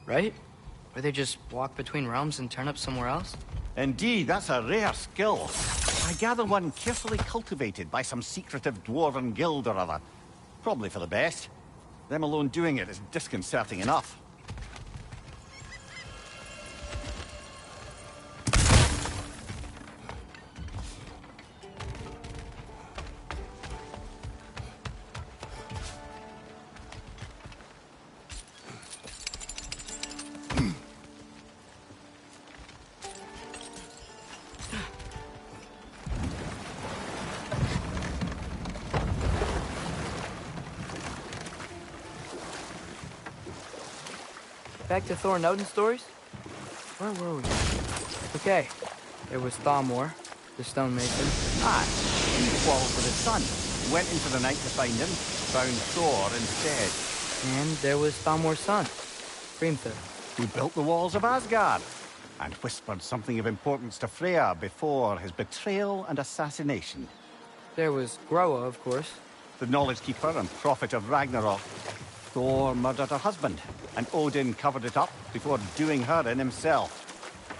right? Where they just walk between realms and turn up somewhere else? Indeed, that's a rare skill. I gather one carefully cultivated by some secretive dwarven guild or other. Probably for the best. Them alone doing it is disconcerting enough. Back to Thor and Odin stories? Where were we? Okay, there was Thalmor, the stonemason. Ah, he quarreled with his son. Went into the night to find him, found Thor instead. And there was Thalmor's son, Hrimthur. Who built the walls of Asgard, and whispered something of importance to Freya before his betrayal and assassination. There was Groa, of course. The knowledge keeper and prophet of Ragnarok. Thor murdered her husband, and Odin covered it up before doing her in himself.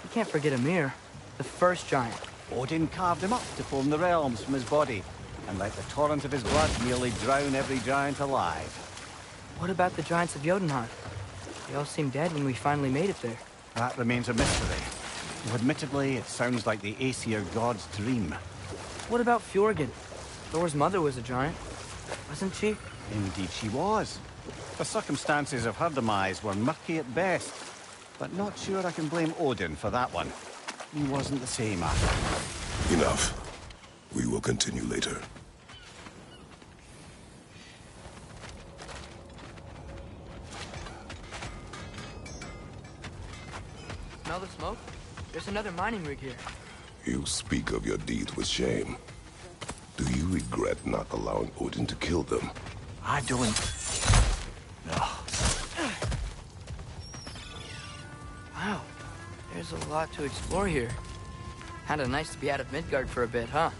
You can't forget Ymir, the first giant. Odin carved him up to form the realms from his body, and let the torrent of his blood nearly drown every giant alive. What about the giants of Jotunheim? They all seemed dead when we finally made it there. That remains a mystery. Though admittedly, it sounds like the Aesir god's dream. What about Fjorgyn? Thor's mother was a giant, wasn't she? Indeed she was. The circumstances of her demise were murky at best, but not sure I can blame Odin for that one. He wasn't the same after. Enough. We will continue later. Smell the smoke? There's another mining rig here. You speak of your deeds with shame. Do you regret not allowing Odin to kill them? I don't... No. Wow, there's a lot to explore here. Kinda nice to be out of Midgard for a bit, huh?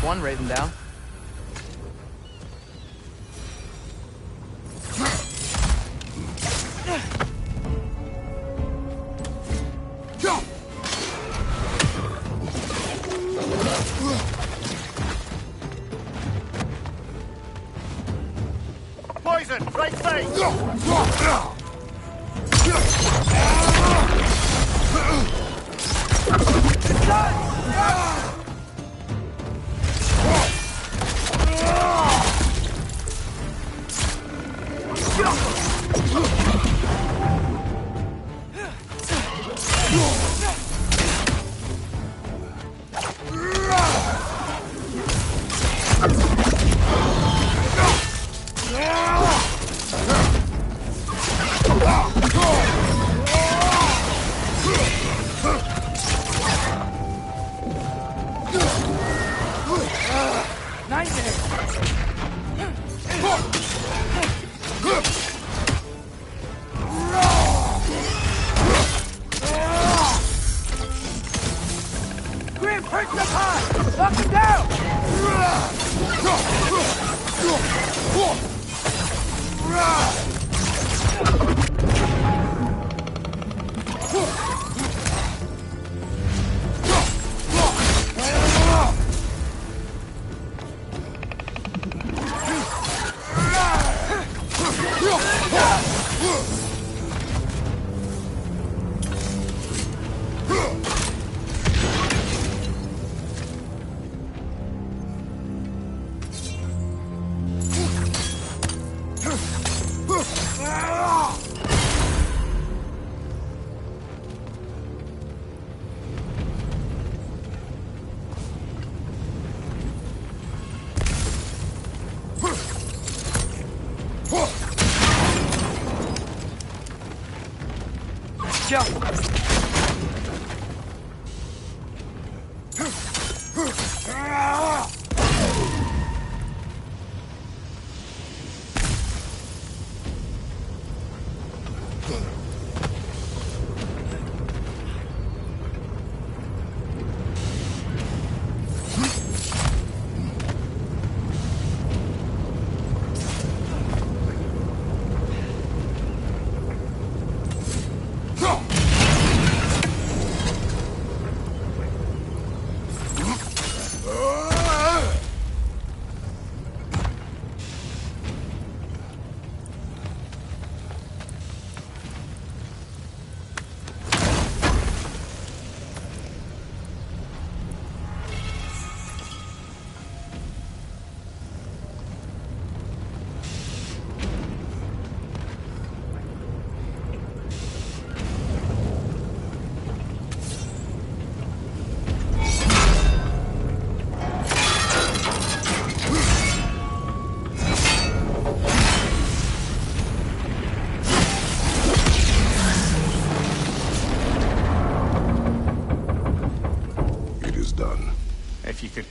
One raven down. Poison! Right side!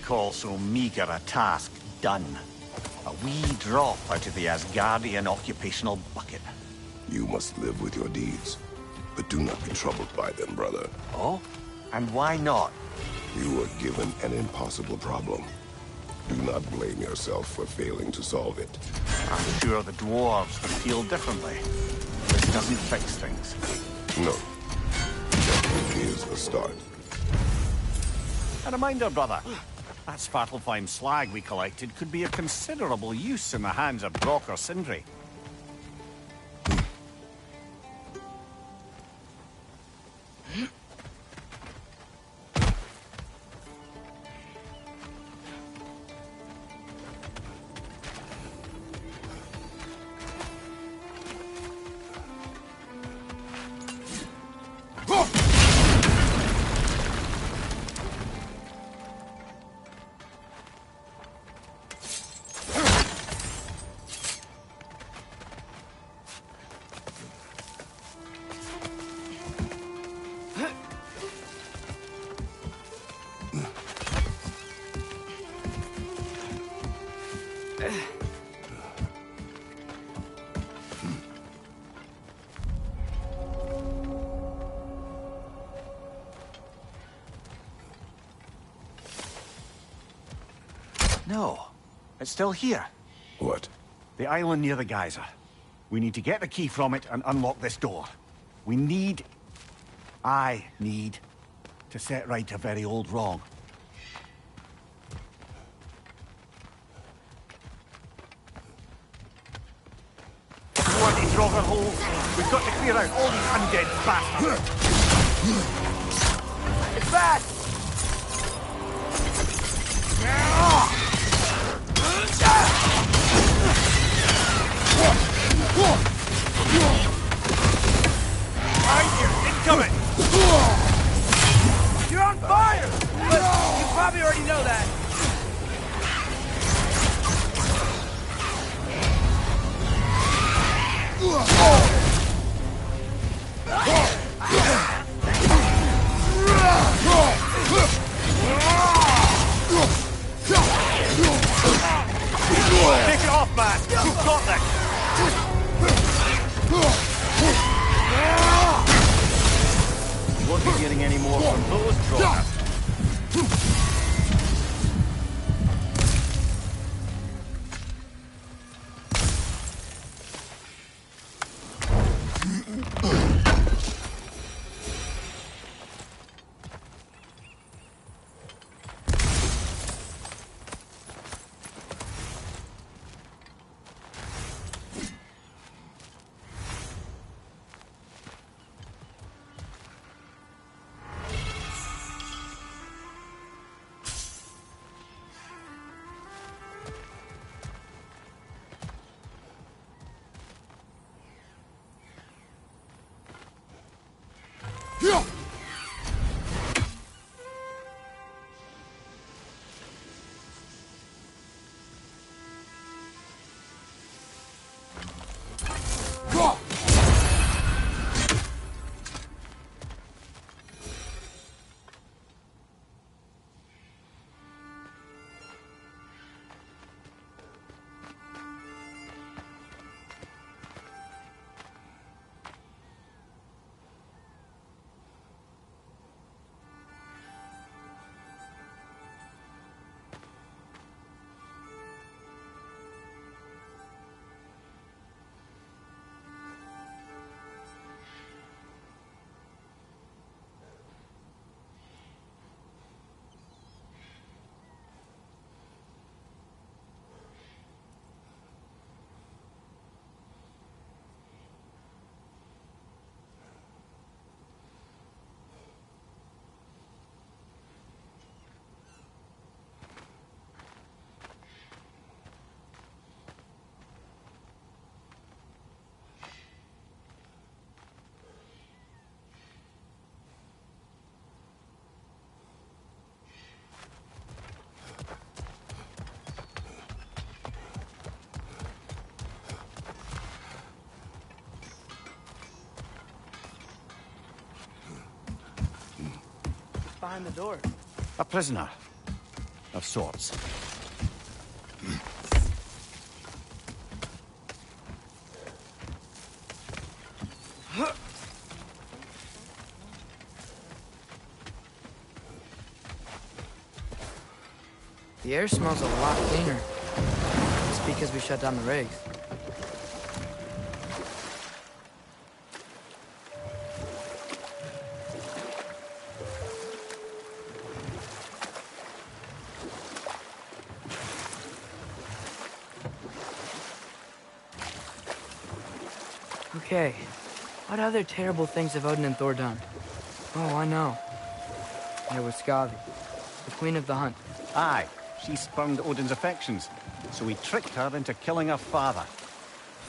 Call so meager a task done. A wee drop out of the Asgardian occupational bucket. You must live with your deeds, but do not be troubled by them, brother. Oh? And why not? You were given an impossible problem. Do not blame yourself for failing to solve it. I'm sure the dwarves would feel differently. This doesn't fix things. No. That is a start. A reminder, brother. That Svartalfheim slag we collected could be of considerable use in the hands of Brock or Sindri. No, it's still here. What? The island near the geyser. We need to get the key from it and unlock this door. I need to set right a very old wrong. What these rocker holes? We've got to clear out all these undead bastards. It's fast! Behind you! Incoming! You're on fire! But you probably already know that. Take it off, man! You've got this! You won't be getting any more from those drones. behind the door? A prisoner. Of sorts. The air smells a lot cleaner. It's because we shut down the rigs. Okay, what other terrible things have Odin and Thor done? Oh, I know. There was Skavi, the queen of the hunt. Aye, she spurned Odin's affections, so he tricked her into killing her father.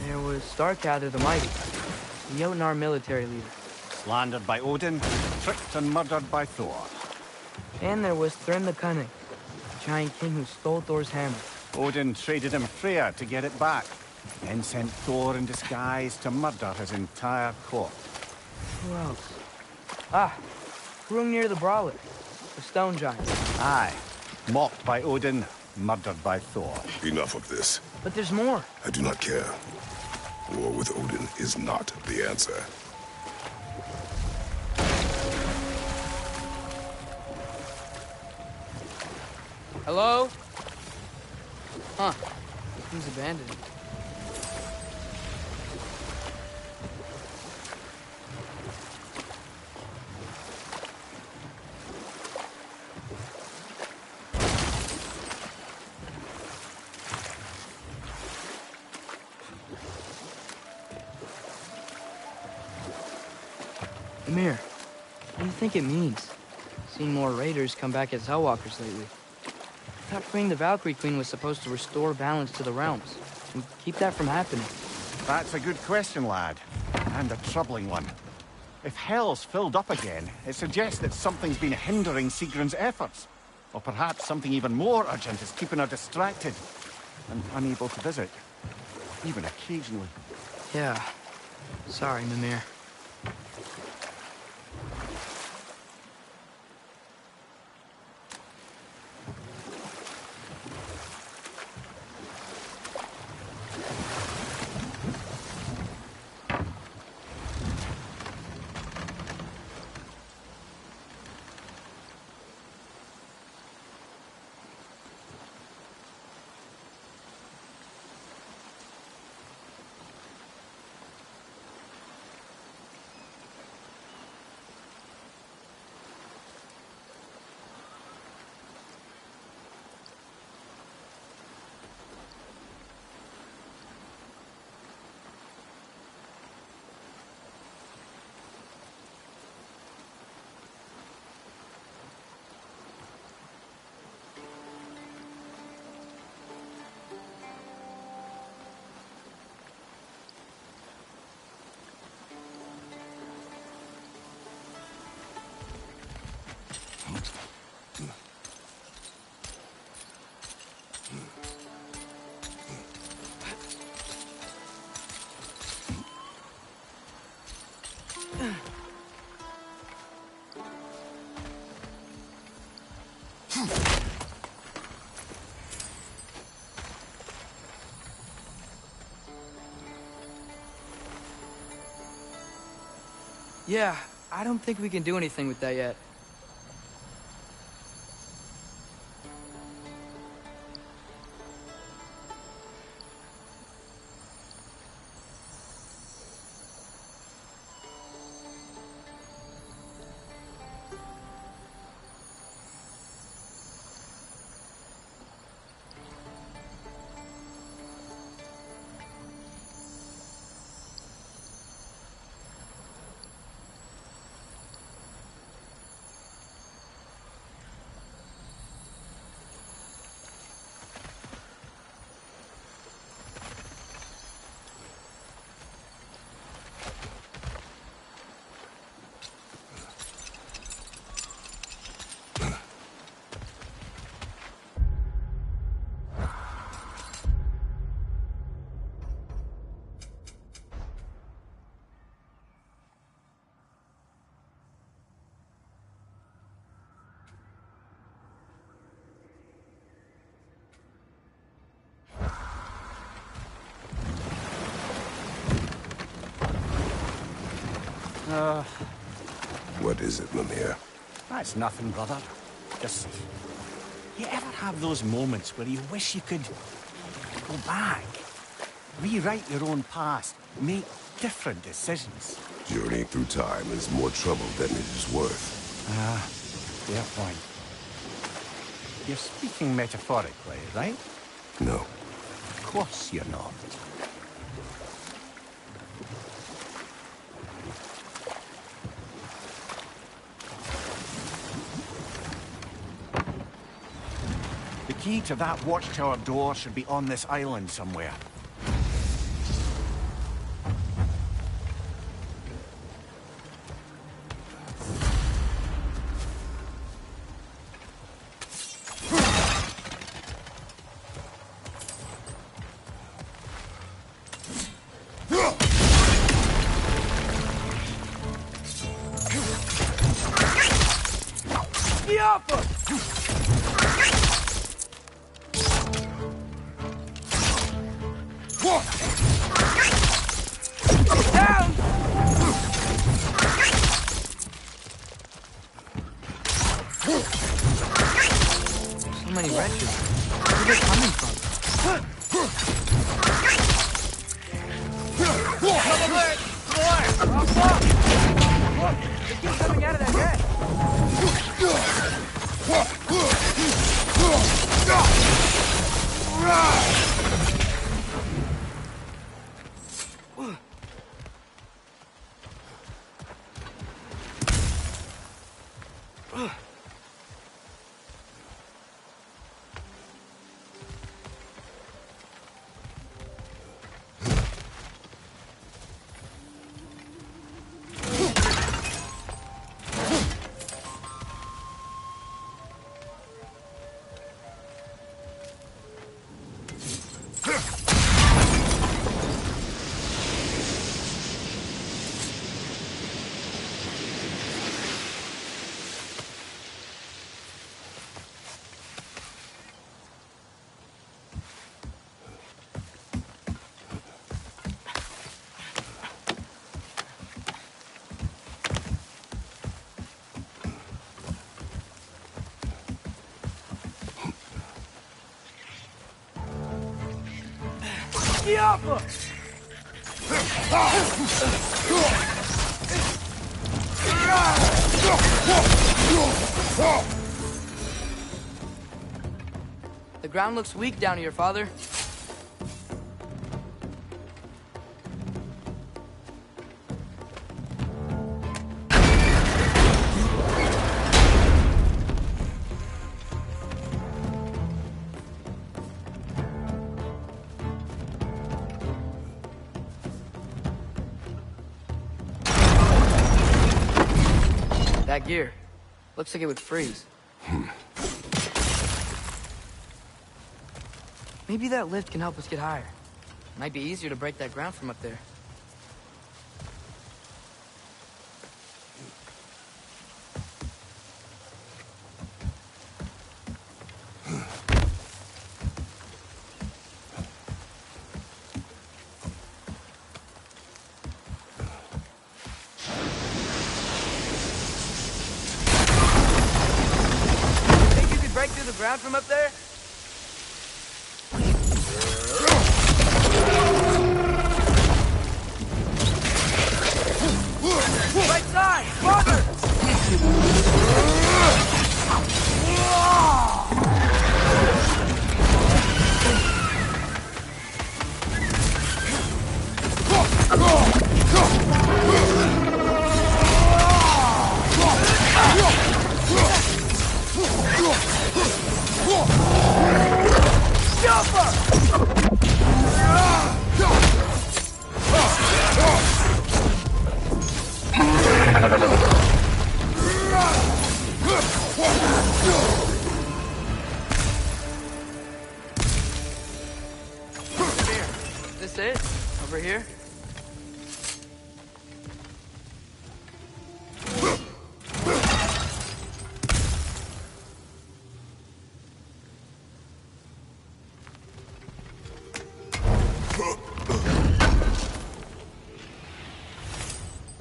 There was Starkadr the Mighty, the Jotnar military leader. Slandered by Odin, tricked and murdered by Thor. And there was Thrym the Cunning, the giant king who stole Thor's hammer. Odin traded him Freya to get it back, then sent Thor in disguise to murder his entire court. Who else? Ah, Hrungnir the Brawler, the stone giant. Aye, mocked by Odin, murdered by Thor. Enough of this. But there's more. I do not care. War with Odin is not the answer. Hello? Huh. He's abandoned. Amir, what do you think it means? Seeing more raiders come back as Hellwalkers lately. I thought freeing the Valkyrie Queen was supposed to restore balance to the realms and keep that from happening. That's a good question, lad. And a troubling one. If Hell's filled up again, it suggests that something's been hindering Sigrun's efforts. Or perhaps something even more urgent is keeping her distracted and unable to visit. Even occasionally. Yeah. Sorry, Mimir. Yeah, I don't think we can do anything with that yet. What is it, Mimir? That's nothing, brother. Just... You ever have those moments where you wish you could go back? Rewrite your own past, make different decisions? Journeying through time is more trouble than it is worth. Fair point. You're speaking metaphorically, right? No. Of course you're not. The key to that watchtower door should be on this island somewhere. So many wretches. Where are they coming from? Look! They keep coming out of that net! The ground looks weak down here, Father. That gear. Looks like it would freeze. Maybe that lift can help us get higher. Might be easier to break that ground from up there. Think you could break through the ground from up there? Right side! Father!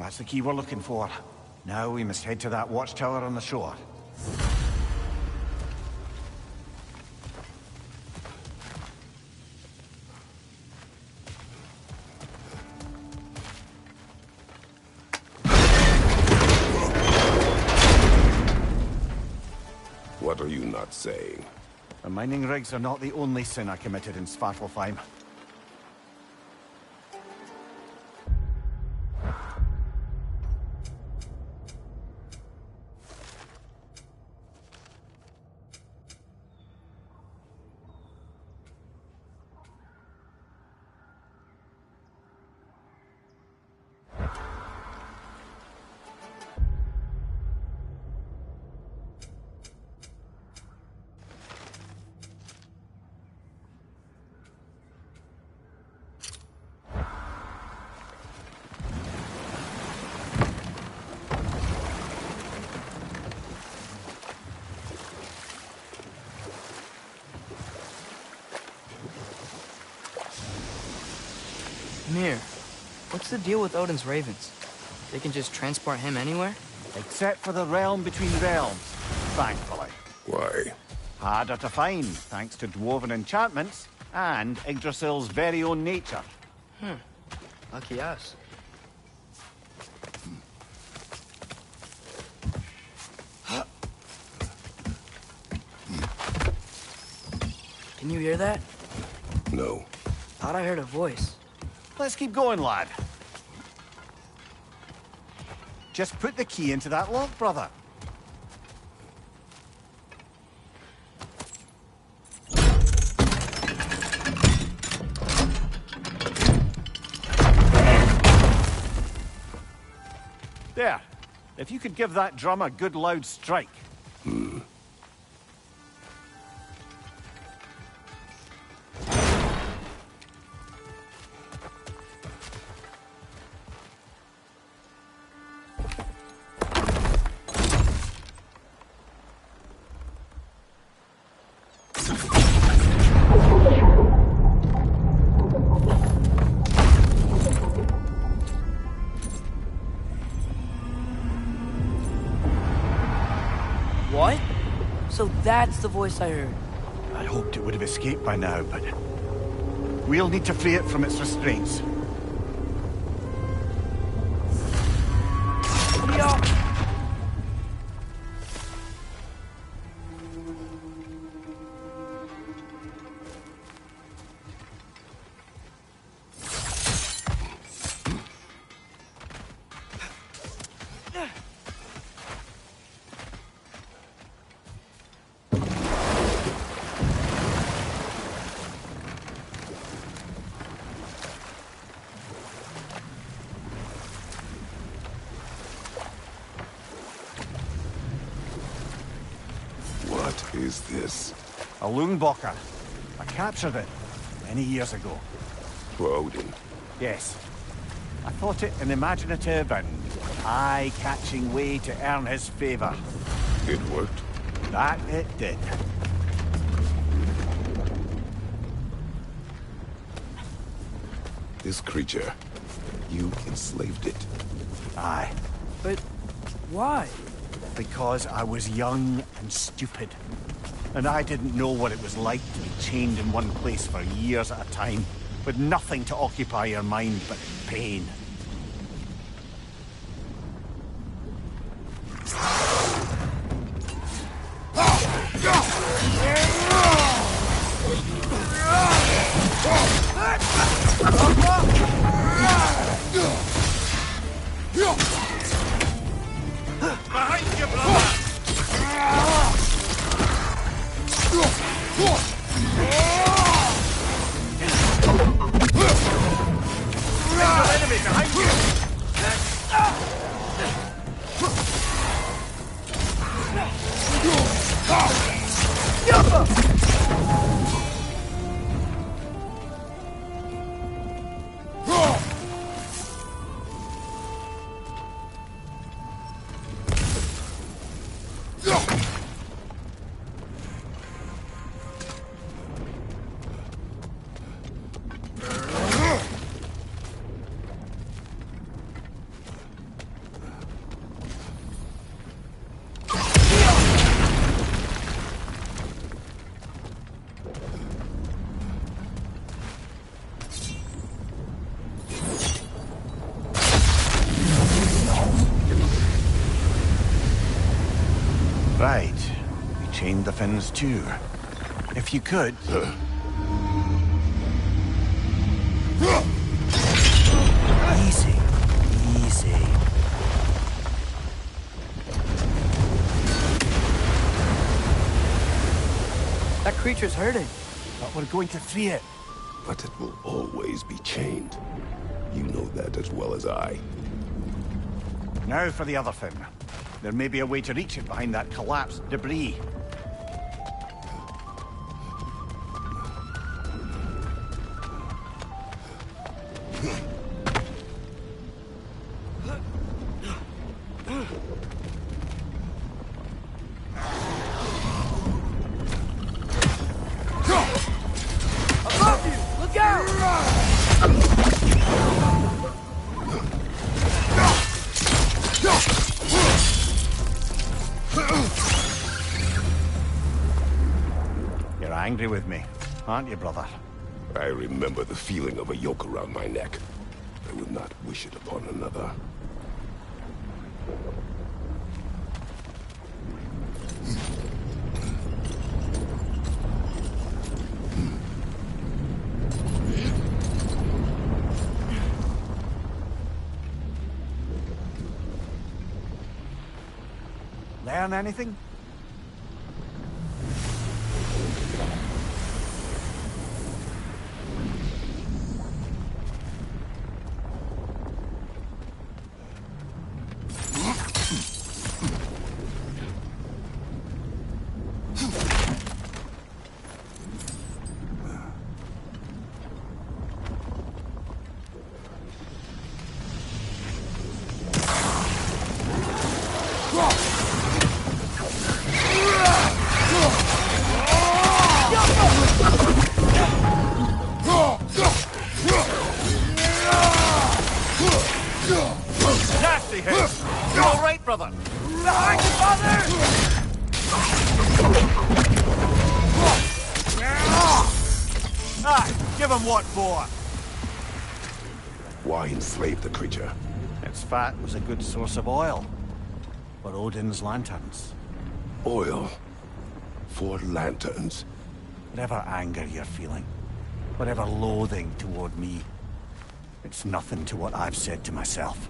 That's the key we're looking for. Now we must head to that watchtower on the shore. What are you not saying? The mining rigs are not the only sin I committed in Svartalfheim. Mir, what's the deal with Odin's ravens? They can just transport him anywhere? Except for the realm between realms, thankfully. Why? Harder to find, thanks to dwarven enchantments and Yggdrasil's very own nature. Lucky us. Can you hear that? No. Thought I heard a voice. Let's keep going, lad. Just put the key into that lock, brother. There. If you could give that drum a good loud strike. What? So that's the voice I heard. I hoped it would have escaped by now, but we'll need to free it from its restraints. Yo! What is this? A Lungbocker. I captured it many years ago. For Odin. Yes. I thought it an imaginative and eye-catching way to earn his favor. It worked? That it did. This creature, you enslaved it. Aye. But why? Because I was young and stupid. And I didn't know what it was like to be chained in one place for years at a time, with nothing to occupy your mind but pain. Behind you, brother! Enemy behind Right. We chained the fins too. If you could... Easy. Easy. That creature's hurting. But we're going to free it. But it will always be chained. You know that as well as I. Now for the other fin. There may be a way to reach it behind that collapsed debris. Above you! Look out! You're angry with me, aren't you, brother? I remember the feeling of a yoke around my neck. I would not wish it upon another. Learn anything? Nasty hit! You all right, brother? Behind you, father! Ah, give him what for. Why enslave the creature? Its fat was a good source of oil. For Odin's lanterns. Oil. For lanterns. Whatever anger you're feeling, whatever loathing toward me, it's nothing to what I've said to myself.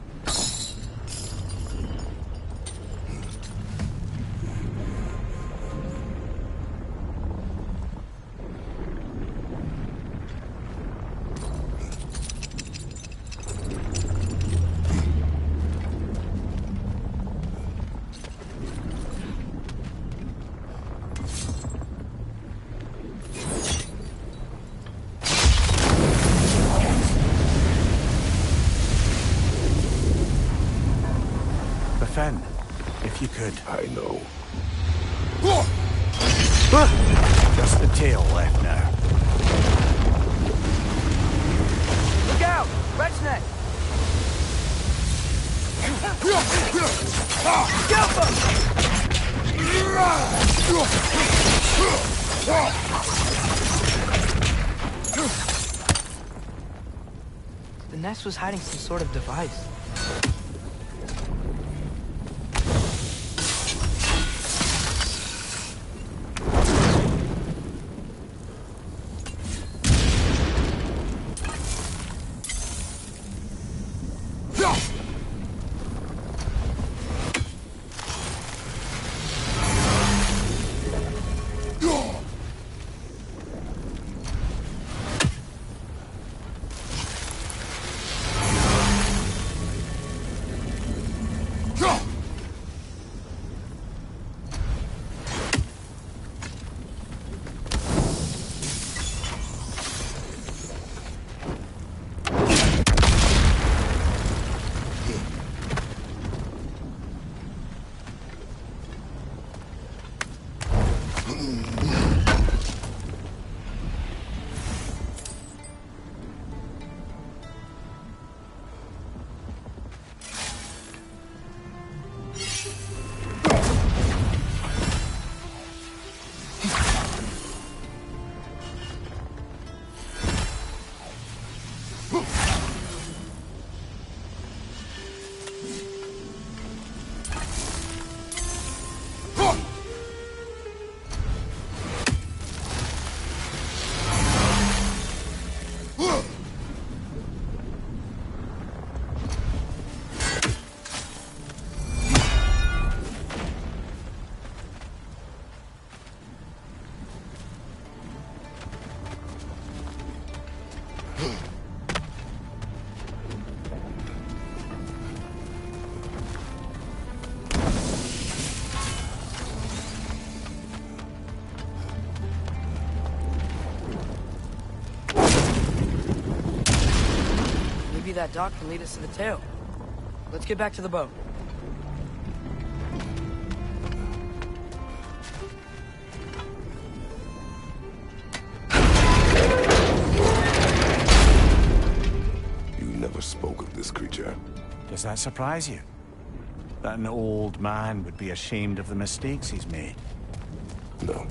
Fen, if you could. I know. Just the tail left now. Look out! Red's neck! The nest was hiding some sort of device. maybe that dock can lead us to the tail. Let's get back to the boat. You never spoke of this creature. Does that surprise you? That an old man would be ashamed of the mistakes he's made? No.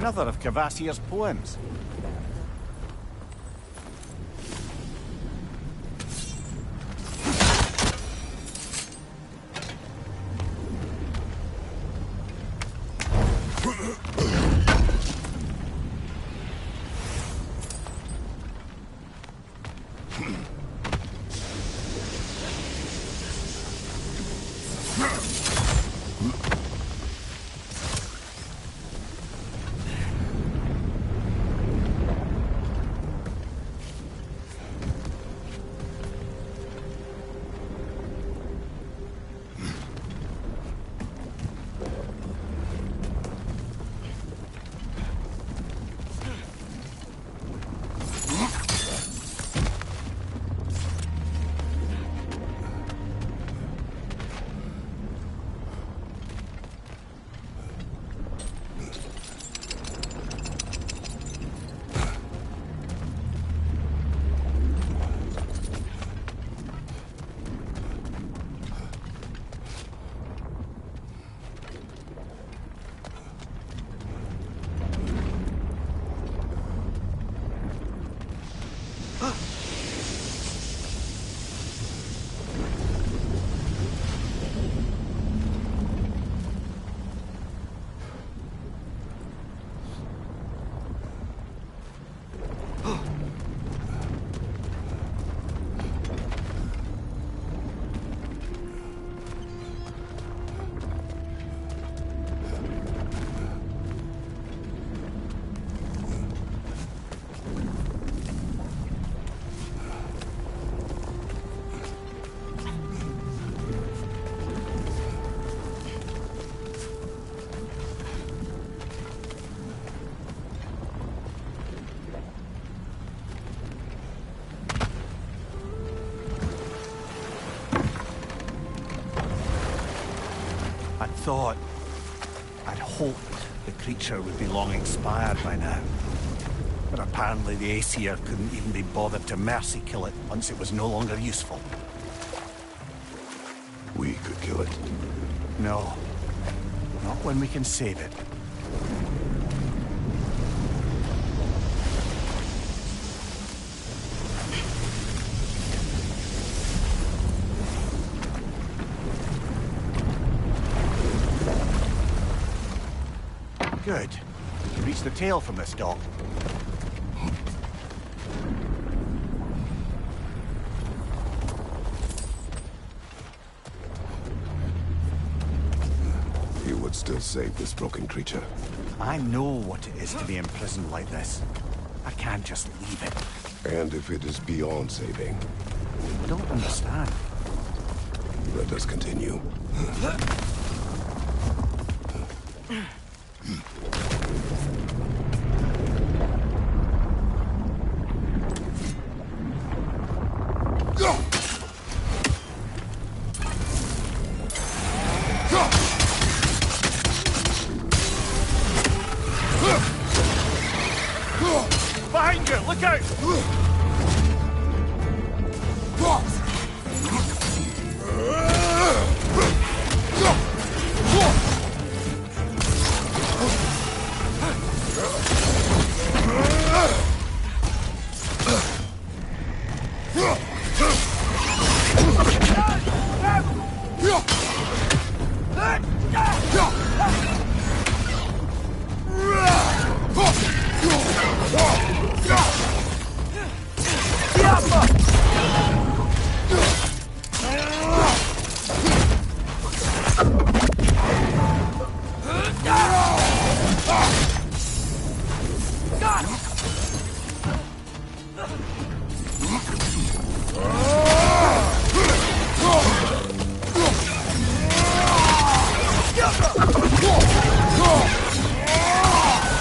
Another of Kvasir's poems. I'd hoped the creature would be long expired by now. But apparently the Aesir couldn't even be bothered to mercy kill it once it was no longer useful. We could kill it. No. Not when we can save it. Good. We can reach the tail from this dock. You would still save this broken creature. I know what it is to be imprisoned like this. I can't just leave it. And if it is beyond saving, I don't understand. let us continue. Behind you! Look out!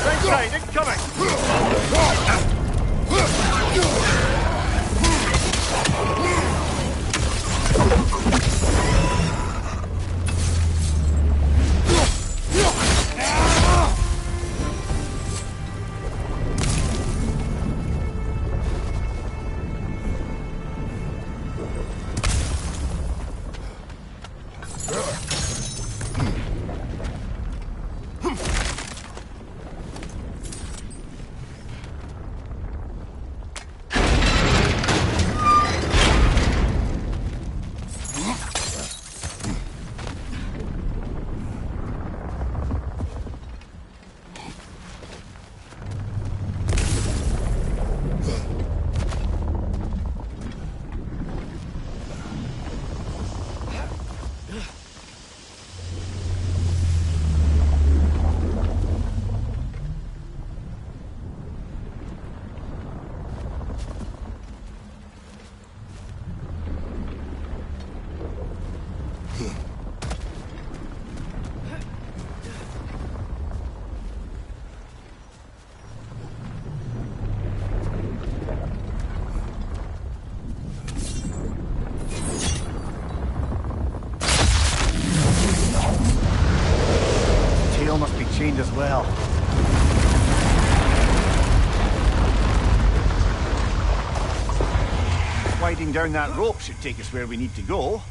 Right side, incoming! Chained as well. Sliding down that rope should take us where we need to go.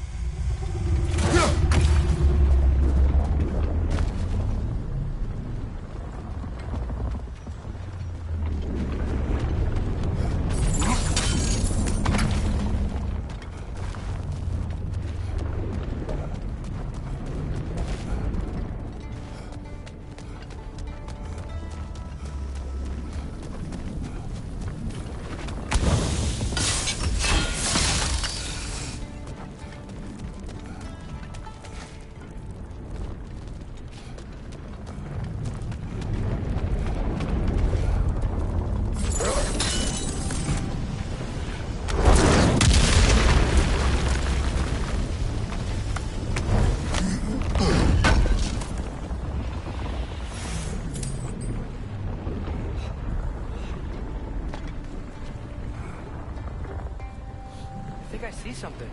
I see something.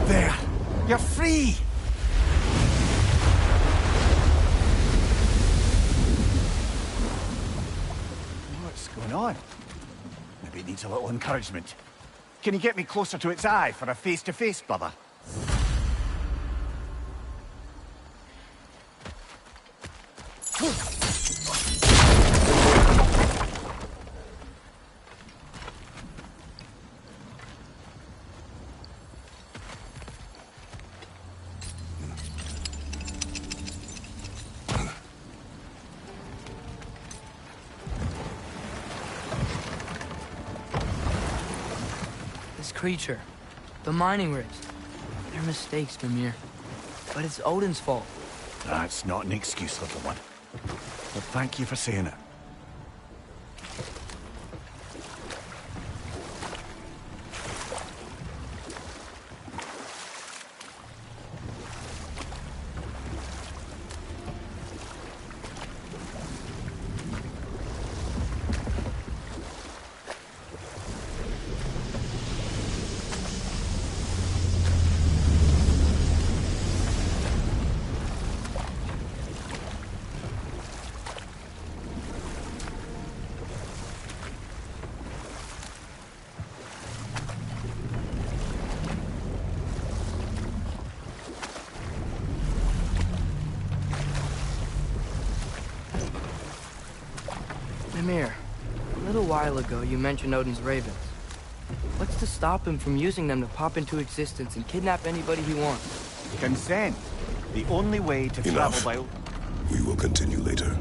There! You're free! What's going on? Maybe it needs a little encouragement. Can you get me closer to its eye for a face-to-face, brother? creature. The mining rigs. They're mistakes, Mimir. But it's Odin's fault. That's not an excuse, little one. But thank you for saying it. Mimir, a little while ago you mentioned Odin's ravens. What's to stop him from using them to pop into existence and kidnap anybody he wants? Consent. The only way to Enough. travel by... We will continue later.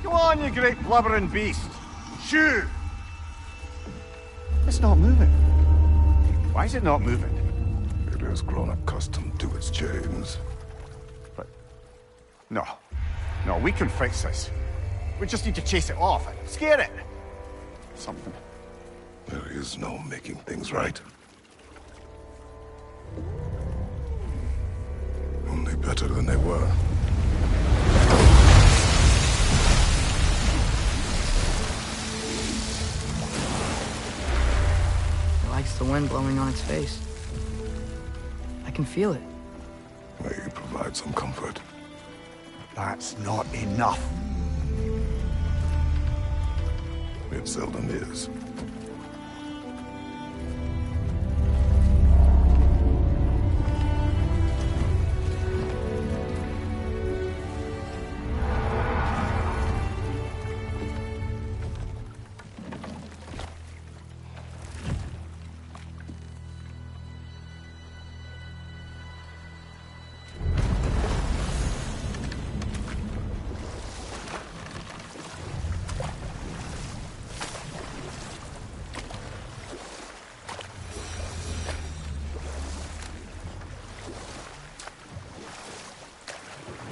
Go on, you great blubbering beast. Shoo! It's not moving. Why is it not moving? It has grown accustomed to its chains. But... No. No, we can fix this. We just need to chase it off and scare it. Something. There is no making things right. Only better than they were. It likes the wind blowing on its face. I can feel it. May you provide some comfort. That's not enough. It seldom is.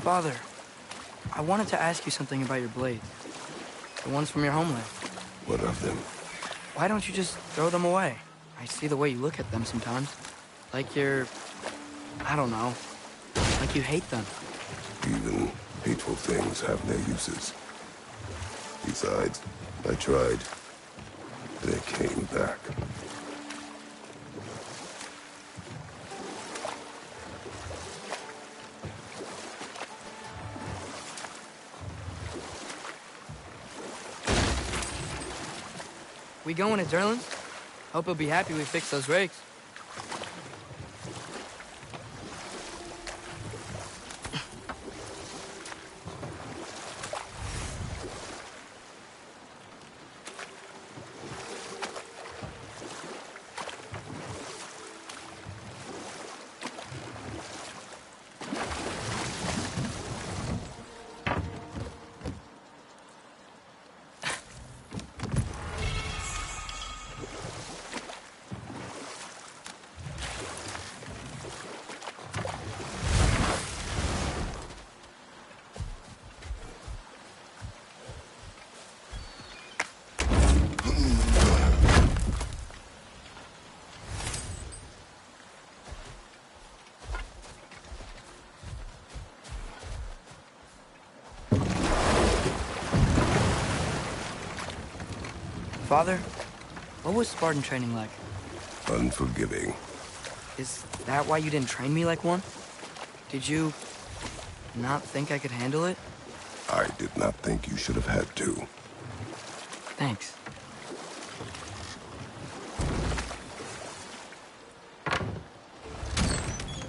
Father, I wanted to ask you something about your blades. The ones from your homeland. What of them? Why don't you just throw them away? I see the way you look at them sometimes. Like you're... I don't know. Like you hate them. Even hateful things have their uses. Besides, I tried. They came back. We going to Durlin's? Hope he'll be happy we fixed those rigs. Father, what was Spartan training like? Unforgiving. Is that why you didn't train me like one? Did you not think I could handle it? I did not think you should have had to. Thanks.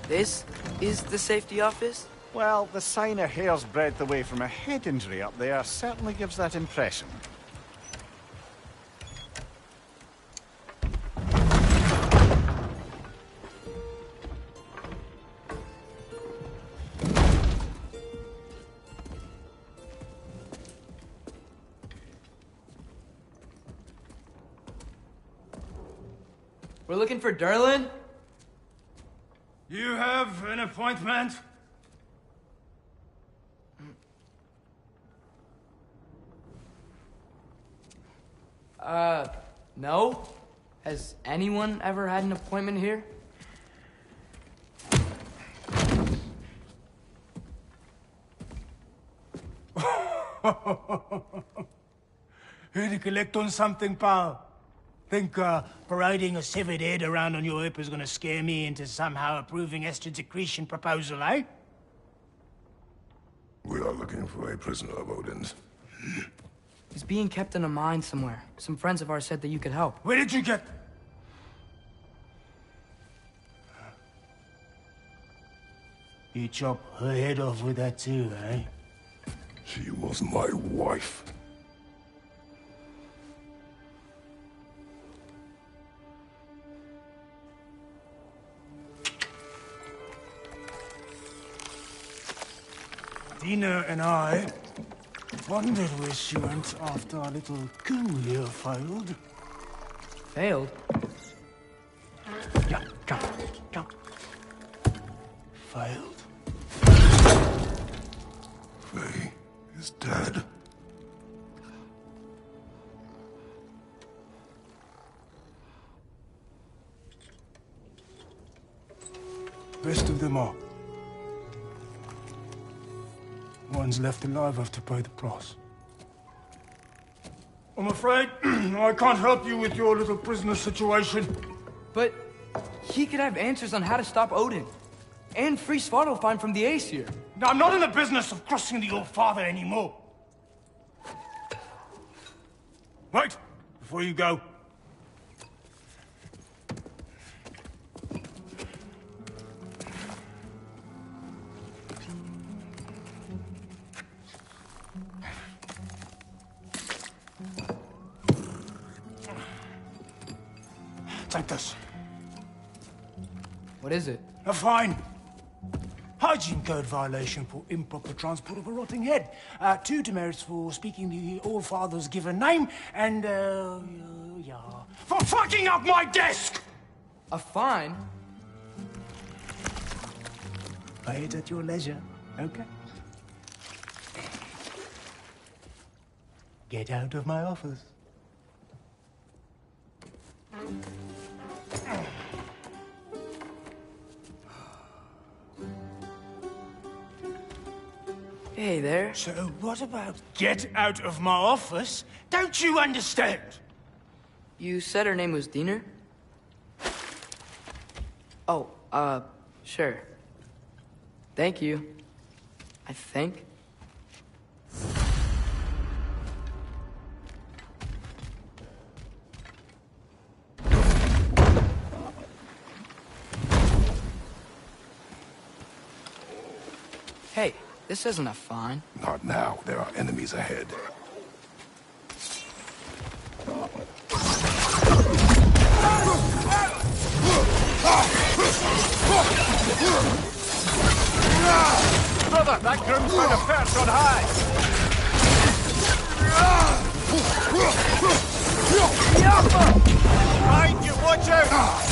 This is the safety office? Well, the sign a hair's breadth away from a head injury up there certainly gives that impression. We're looking for Derlin? You have an appointment? No? Has anyone ever had an appointment here? Here to collect on something, pal? Think, parading a severed head around on your hip is gonna scare me into somehow approving Estrid's accretion proposal, eh? We are looking for a prisoner of Odin's. He's being kept in a mine somewhere. Some friends of ours said that you could help. Where did you get... You chop her head off with that too, eh? She was my wife. Dina and I wondered where she went after our little coup here failed. Failed? Yeah, come. Failed. Faye is dead. Best of them all. One's left alive have to pay the price. I'm afraid I can't help you with your little prisoner situation. But he could have answers on how to stop Odin. And free Svartalfheim from the Aesir. Now, I'm not in the business of crossing the Old Father anymore. Wait, before you go. Take this. What is it? A fine. Hygiene code violation for improper transport of a rotting head. 2 demerits for speaking the All-Father's given name, and, yeah. For fucking up my desk! A fine? Pay it at your leisure, okay? Get out of my office. Hey there. So what about get out of my office? Don't you understand? You said her name was Diener? Oh, sure. Thank you. I think. Hey, this isn't a fine. Not now. There are enemies ahead. Brother, that groom's found a perch on high! Behind you, watch out!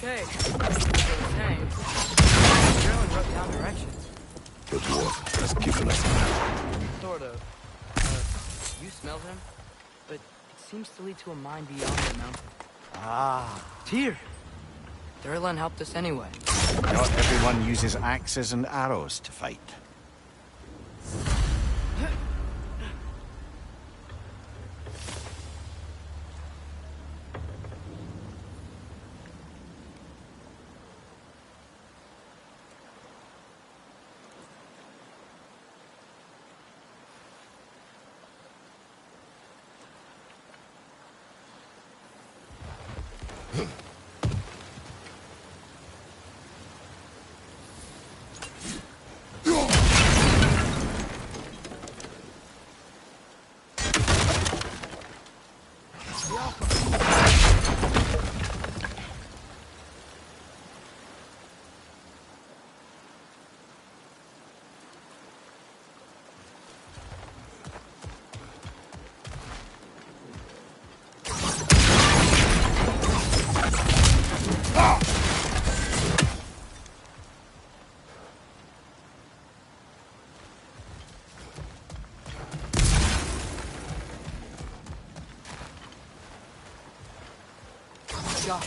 Okay. So the same. Carolyn wrote down directions. The dwarf has given us. Sort of. You smelled him? But it seems to lead to a mine beyond the mountain. Ah. Tyr! Durlan helped us anyway. Not everyone uses axes and arrows to fight. God.